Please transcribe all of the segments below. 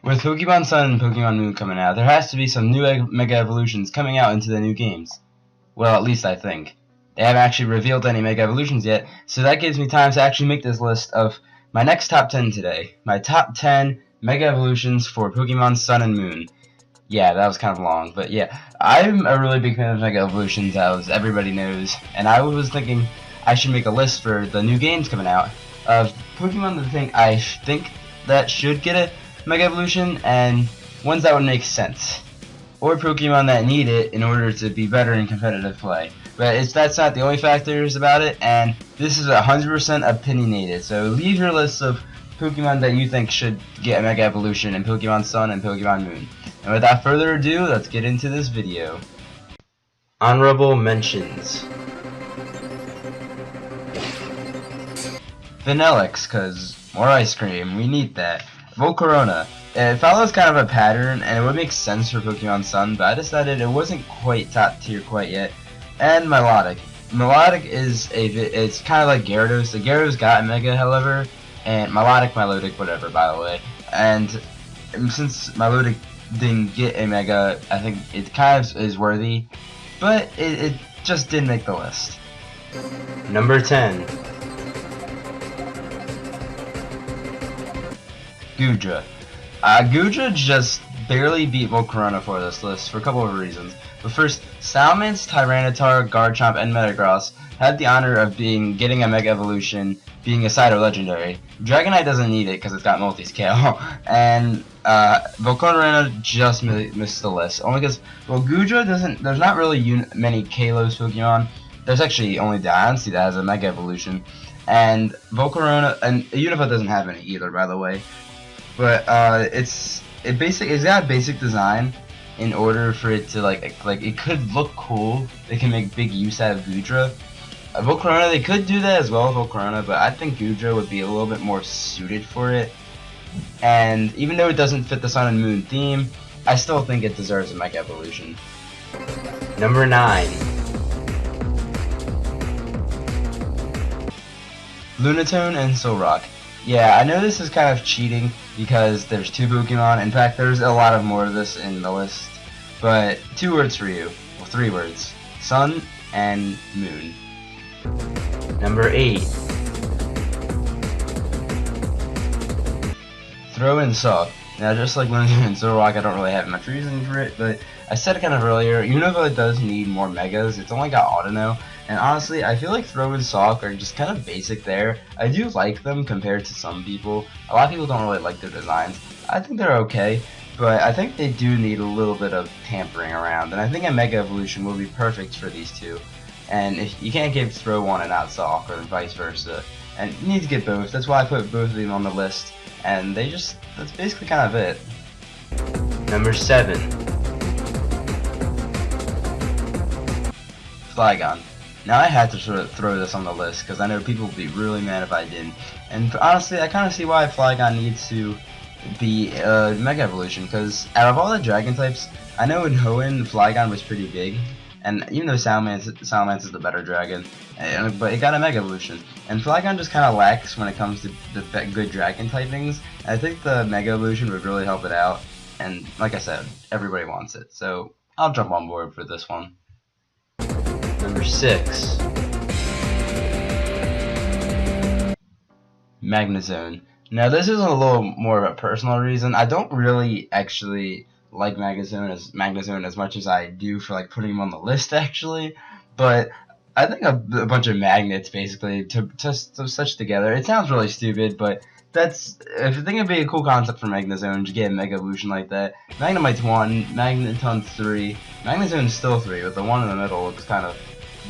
With Pokemon Sun and Pokemon Moon coming out, there has to be some new Mega Evolutions coming out into the new games. Well, at least I think. They haven't actually revealed any Mega Evolutions yet, so that gives me time to actually make this list of my next top 10 today. My top 10 Mega Evolutions for Pokemon Sun and Moon. Yeah, that was kind of long, but yeah. I'm a really big fan of Mega Evolutions, as everybody knows, and I was thinking I should make a list for the new games coming out of Pokemon that I think that should get a Mega Evolution, and ones that would make sense. Or Pokemon that need it in order to be better in competitive play. But that's not the only factors about it, and this is 100% opinionated. So leave your list of Pokemon that you think should get a Mega Evolution in Pokemon Sun and Pokemon Moon. And without further ado, let's get into this video. Honorable mentions. Vanillix, cause more ice cream, we need that. Volcarona. It follows kind of a pattern, and it would make sense for Pokemon Sun, but I decided it wasn't quite top tier quite yet. And Melodic. Melodic is it's kind of like Gyarados. The Gyarados got a Mega, however, and Melodic, whatever, by the way. And since Melodic didn't get a Mega, I think it kind of is worthy, but it just didn't make the list. Number 10. Goodra. Goodra just barely beat Volcarona for this list for a couple of reasons. But first, Salamence, Tyranitar, Garchomp, and Metagross had the honor of getting a Mega Evolution, being a Cyto Legendary. Dragonite doesn't need it because it's got multi-scale, and Volcarona just missed the list. Only because, well, Goodra doesn't. There's not really many Kalos Pokemon. There's actually only Diancie that has a Mega Evolution, and Volcarona and Unova doesn't have any either, by the way. But it's got a basic design in order for it to like it could look cool. They can make big use out of Goodra. Volcarona, they could do that as well with Volcarona, but I think Goodra would be a little bit more suited for it. And even though it doesn't fit the Sun and Moon theme, I still think it deserves a Mega Evolution. Number 9. Lunatone and Solrock. Yeah, I know this is kind of cheating because there's 2 Pokemon. In fact, there's a lot of more of this in the list. But 2 words for you. Well, 3 words. Sun and Moon. Number 8. Throwin Salt. Now, just like Lunatone and Solrock, I don't really have much reason for it, but I said it kind of earlier, Unova does need more Megas. It's only got Autono. And honestly, I feel like Throwin Salt are just kind of basic there. I do like them compared to some people. A lot of people don't really like their designs. I think they're okay, but I think they do need a little bit of tampering around. And I think a Mega Evolution will be perfect for these 2. And if you can't give Throw one and not Salt, or vice versa. And you need to get both. That's why I put both of them on the list. And that's basically kind of it. Number 7. Flygon. Now I had to sort of throw this on the list because I know people would be really mad if I didn't. And honestly, I kind of see why Flygon needs to be a Mega Evolution, because out of all the Dragon types, I know in Hoenn, Flygon was pretty big. And even though Salamence is the better dragon, but it got a Mega Evolution. And Flygon just kind of lacks when it comes to the good dragon typings. And I think the Mega Evolution would really help it out. And like I said, everybody wants it. So I'll jump on board for this one. Number 6. Magnezone. Now this is a little more of a personal reason. I don't really actually like Magnezone as much as I do for like putting him on the list actually, but I think a bunch of magnets basically to stitch together. It sounds really stupid, but if you think it'd be a cool concept for Magnezone to get a Mega Evolution like that. Magnemite's 1, Magneton's 3, Magnezone's still 3, but the one in the middle looks kind of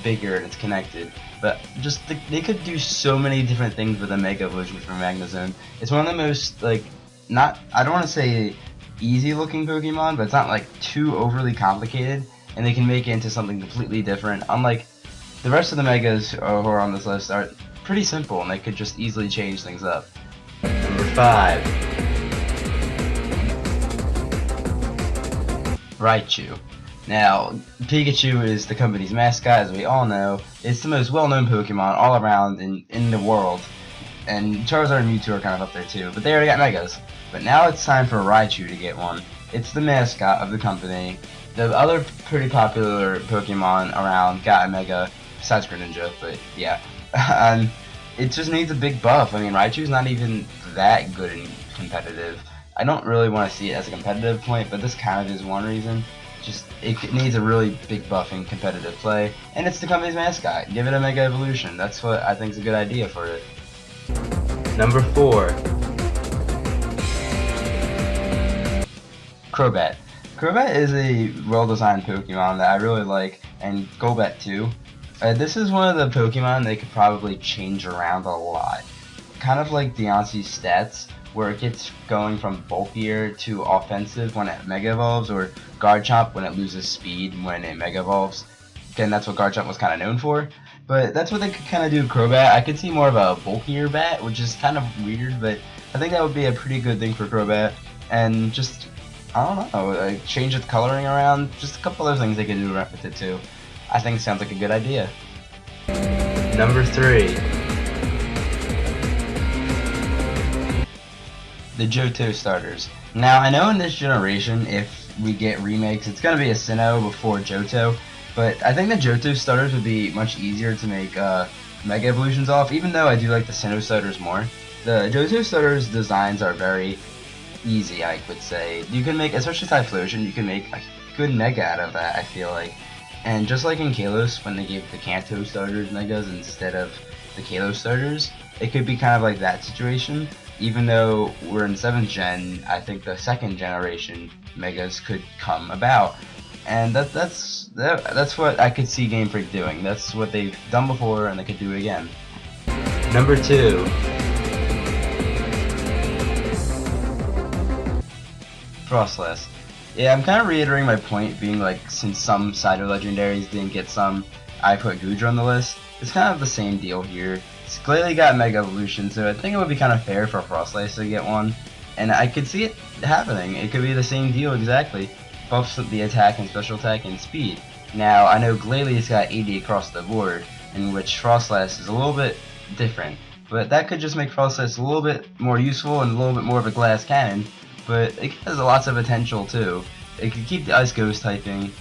bigger and it's connected. But just they could do so many different things with a Mega Evolution for Magnezone. It's one of the most I don't want to say easy looking Pokemon, but it's not like too overly complicated, and they can make it into something completely different. Unlike the rest of the Megas who are on this list are pretty simple, and they could just easily change things up. Number 5. Raichu. Now, Pikachu is the company's mascot, as we all know. It's the most well-known Pokemon all around in the world. And Charizard and Mewtwo are kind of up there too, but they already got Megas. but now it's time for Raichu to get one. It's the mascot of the company. The other pretty popular Pokemon around got a Mega, besides Greninja, but yeah. And it just needs a big buff. I mean, Raichu's not even that good and competitive. I don't really want to see it as a competitive point, but this kind of is one reason. Just, it needs a really big buff in competitive play, and it's the company's mascot. Give it a Mega Evolution. That's what I think is a good idea for it. Number 4. Crowbit. Crowbit is a well-designed Pokemon that I really like, and Golbat too. This is one of the Pokemon that could probably change around a lot. Kind of like Deontay's stats, where it gets going from bulkier to offensive when it Mega Evolves, or Garchomp when it loses speed when it Mega Evolves. Again, that's what Garchomp was kind of known for. But that's what they could kind of do with Crowbat. I could see more of a bulkier bat, which is kind of weird, but I think that would be a pretty good thing for Crowbat. And just, I don't know, like change its coloring around, just a couple other things they could do with it too. I think it sounds like a good idea. Number 3. The Joto Starters. Now, I know in this generation, if we get remakes, it's going to be a Sinnoh before Johto, but I think the Joto Starters would be much easier to make Mega Evolutions off, even though I do like the Sinnoh Starters more. The Joto Starters designs are very easy, I would say. You can make, especially Typhlosion, you can make a good Mega out of that, I feel like. And just like in Kalos, when they gave the Kanto Starters Megas instead of the Kalos Starters, it could be kind of like that situation. Even though we're in 7th gen, I think the 2nd generation Megas could come about. And that's what I could see Game Freak doing. That's what they've done before, and they could do it again. Number 2. Frostlass. Yeah, I'm kind of reiterating my point, being like, since some Cyber Legendaries didn't get some, I put Goodra on the list. It's kind of the same deal here. Skillet got Mega Evolution, so I think it would be kind of fair for Frostlass to get one. And I could see it happening. It could be the same deal exactly. Buffs the attack and special attack and speed. Now, I know Glalie got 80 across the board, in which Frostlass is a little bit different. But that could just make Frostlass a little bit more useful and a little bit more of a glass cannon. But it has lots of potential too. It could keep the Ice Ghost typing,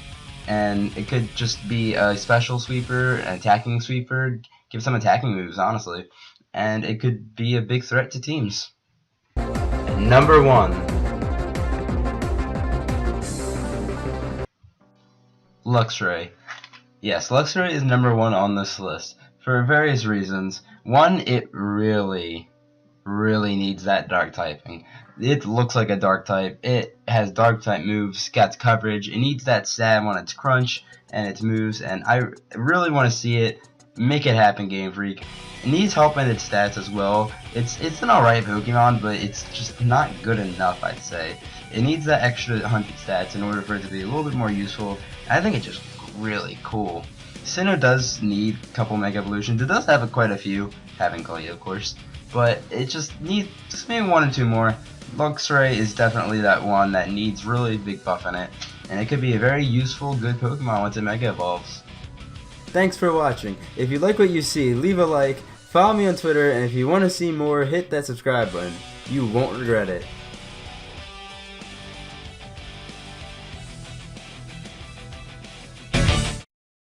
and it could just be a special sweeper, an attacking sweeper, give some attacking moves, honestly. And it could be a big threat to teams. And number 1. Luxray. Yes, Luxray is number 1 on this list for various reasons. One, it really needs that dark typing. It looks like a dark type. It has dark type moves, got coverage. It needs that stab on its crunch and its moves, and I really want to see it. Make it happen, Game Freak. It needs help in its stats as well. It's an alright Pokemon, but it's just not good enough, I'd say. It needs that extra 100 stats in order for it to be a little bit more useful. I think it just really cool. Sinnoh does need a couple Mega Evolutions. It does have quite a few, having Glalie, of course, but it just needs just maybe 1 or 2 more. Luxray is definitely that one that needs really big buff in it, and it could be a very useful, good Pokemon once it Mega Evolves. Thanks for watching. If you like what you see, leave a like, follow me on Twitter, and if you want to see more, hit that subscribe button. You won't regret it.